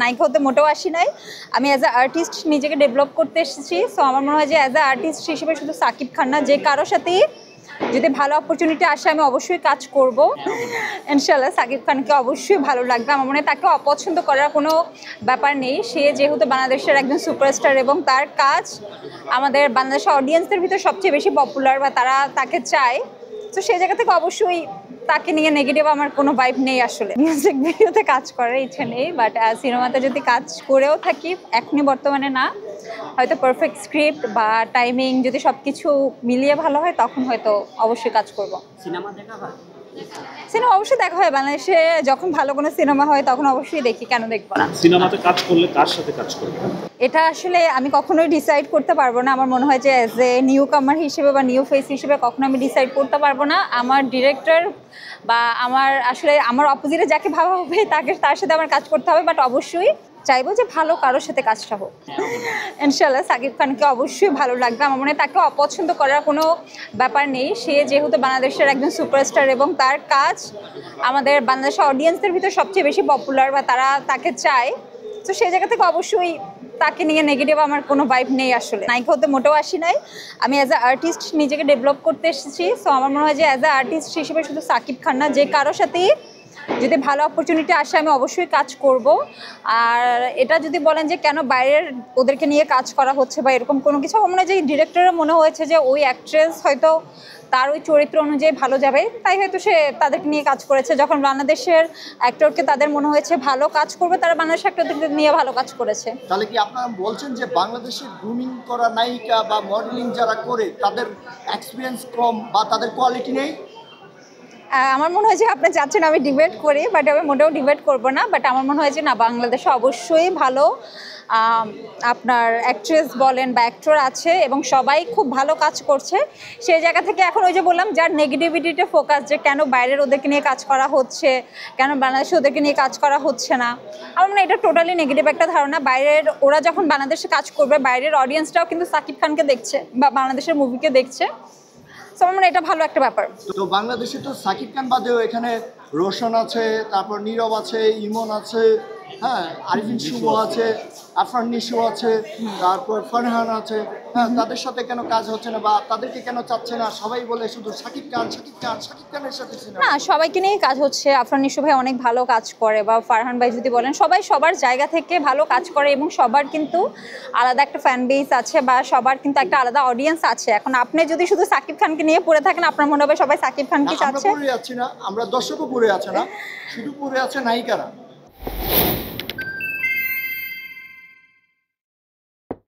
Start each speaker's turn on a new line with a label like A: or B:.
A: নায়িকা হতে মোটেও আসি নাই। আমি অ্যাজ আ আর্টিস্ট নিজেকে ডেভেলপ করতে এসেছি। সো আমার মনে হয় যে অ্যাজ আ আর্টিস্ট হিসেবে শুধু সাকিব খান না, যে কারো সাথেই যদি ভালো অপরচুনিটি আসে আমি অবশ্যই কাজ করব। ইনশাআল্লাহ সাকিব খানকে অবশ্যই ভালো লাগবে। আমার মনে হয় তাকে অপছন্দ করার কোনো ব্যাপার নেই। সে যেহেতু বাংলাদেশের একজন সুপারস্টার এবং তার কাজ আমাদের বাংলাদেশের অডিয়েন্সদের ভিতরে সবচেয়ে বেশি পপুলার বা তারা তাকে চায়। তো সেই জায়গা থেকে অবশ্যই তাকে নিয়ে নেগেটিভ আমার কোনো ভাইব নেই। আসলে মিউজিক ভিডিওতে কাজ করার ইচ্ছে নেই, বাট সিনেমাতে যদি কাজ করেও থাকি এখনই বর্তমানে না, হয়তো পারফেক্ট স্ক্রিপ্ট বা টাইমিং যদি সব কিছু মিলিয়ে ভালো হয় তখন হয়তো অবশ্যই কাজ করব।
B: সিনেমা দেখা হয়?
A: সিনেমা অবশ্যই দেখা হয়। বাংলাদেশে যখন ভালো কোনো সিনেমা হয় তখন অবশ্যই দেখি, কেন দেখবো না।
C: সিনেমাতে কাজ করলে কার সাথে কাজ করবে?
A: এটা আসলে আমি কখনোই ডিসাইড করতে পারবো না। আমার মনে হয় যে অ্যাজ এ নিউ কামার হিসেবে বা নিউ ফেস হিসেবে কখনো আমি ডিসাইড করতে পারবো না। আমার ডিরেক্টর বা আমার অপোজিটে যাকে ভাবা হবে তার সাথে আমার কাজ করতে হবে, বাট অবশ্যই চাইবো যে ভালো কারোর সাথে কাজটা হোক। ইনশাআল্লাহ সাকিব খানকে অবশ্যই ভালো লাগবে। আমার মনে হয় তাকে অপছন্দ করার কোনো ব্যাপার নেই। সে যেহেতু বাংলাদেশের একজন সুপারস্টার এবং তার কাজ আমাদের বাংলাদেশের অডিয়েন্সদের ভিতরে সবচেয়ে বেশি পপুলার বা তারা তাকে চায়। তো সেই জায়গা থেকে অবশ্যই তাকে নিয়ে নেগেটিভ আমার কোনো ভাইব নেই। আসলে নায়িকা হতে মোটেও আসি নাই। আমি অ্যাজ আ আর্টিস্ট নিজেকে ডেভেলপ করতে এসেছি। সো আমার মনে হয় যে অ্যাজ আ আর্টিস্ট হিসেবে শুধু সাকিব খান না, যে কারোর সাথেই যদি ভালো অপরচুনিটি আসে আমি অবশ্যই কাজ করব। আর এটা যদি বলেন যে কেন বাইরের ওদেরকে নিয়ে কাজ করা হচ্ছে বা এরকম কোনো কিছু, আমার মনে হয় যে ডিরেক্টরের মনে হয়েছে যে ওই অ্যাক্ট্রেস হয়তো তার ওই চরিত্র অনুযায়ী ভালো যাবে, তাই হয়তো সে তাদেরকে নিয়ে কাজ করেছে। যখন বাংলাদেশের অ্যাক্টরকে তাদের মনে হয়েছে ভালো কাজ করবে, তারা বাংলাদেশ অ্যাক্টরদের নিয়ে ভালো কাজ করেছে।
D: তাহলে কি আপনারা বলছেন যে বাংলাদেশের গ্রুমিং করা নায়িকা বা মডেলিং যারা করে তাদের এক্সপিরিয়েন্স কম বা তাদের কোয়ালিটি নেই?
A: আমার মনে হয় যে আপনি চাচ্ছেন আমি ডিবেট করি, বাট আমি মোটেও ডিবেট করব না। বাট আমার মনে হয় যে না, বাংলাদেশে অবশ্যই ভালো আপনার অ্যাক্ট্রেস বলেন বা অ্যাক্টর আছে এবং সবাই খুব ভালো কাজ করছে। সেই জায়গা থেকে এখন ওই যে বললাম যার নেগেটিভিটিতে ফোকাস, যে কেন বাইরের ওদেরকে নিয়ে কাজ করা হচ্ছে, কেন বাংলাদেশে ওদেরকে নিয়ে কাজ করা হচ্ছে না, আমার মনে হয় এটা টোটালি নেগেটিভ একটা ধারণা। বাইরের ওরা যখন বাংলাদেশে কাজ করবে, বাইরের অডিয়েন্সটাও কিন্তু সাকিব খানকে দেখছে বা বাংলাদেশের মুভিকে দেখছে। সো আমার মনে হয় এটা ভালো একটা ব্যাপার।
D: তো বাংলাদেশে তো সাকিব খান বাদেও এখানে রোশন আছে, তারপর নীরব আছে, ইমন আছে, হ্যাঁ, আরিফিন শুভ আছে, আফরান নিশো আছে, তারপর ফারহান আছে। হ্যাঁ, তাদের সাথে কেন কাজ হচ্ছে না বা তাদেরকে কেন চাচ্ছে না? সবাই বলে শুধু সাকিব খান, সাকিব খান, সাকিব খানের সাথে সিনেমা।
A: না, সবাইকে নিয়েই কাজ হচ্ছে। আফরান নিশো ভাই অনেক ভালো কাজ করে, বা ফারহান ভাই যদি বলেন, সবাই সবার জায়গা থেকে ভালো কাজ করে এবং সবার কিন্তু আলাদা একটা ফ্যান বেস আছে বা সবার কিন্তু একটা আলাদা অডিয়েন্স আছে। এখন আপনি যদি শুধু সাকিব খানকে নিয়ে পড়ে থাকেন, আপনার মনে হবে সবাই সাকিব খানকে
D: আমরা
A: চাচ্ছে।
D: পড়ে যাচ্ছি না, আমরা দর্শকও পড়ে আছে না, শুধু পড়ে আছে নায়িকারা।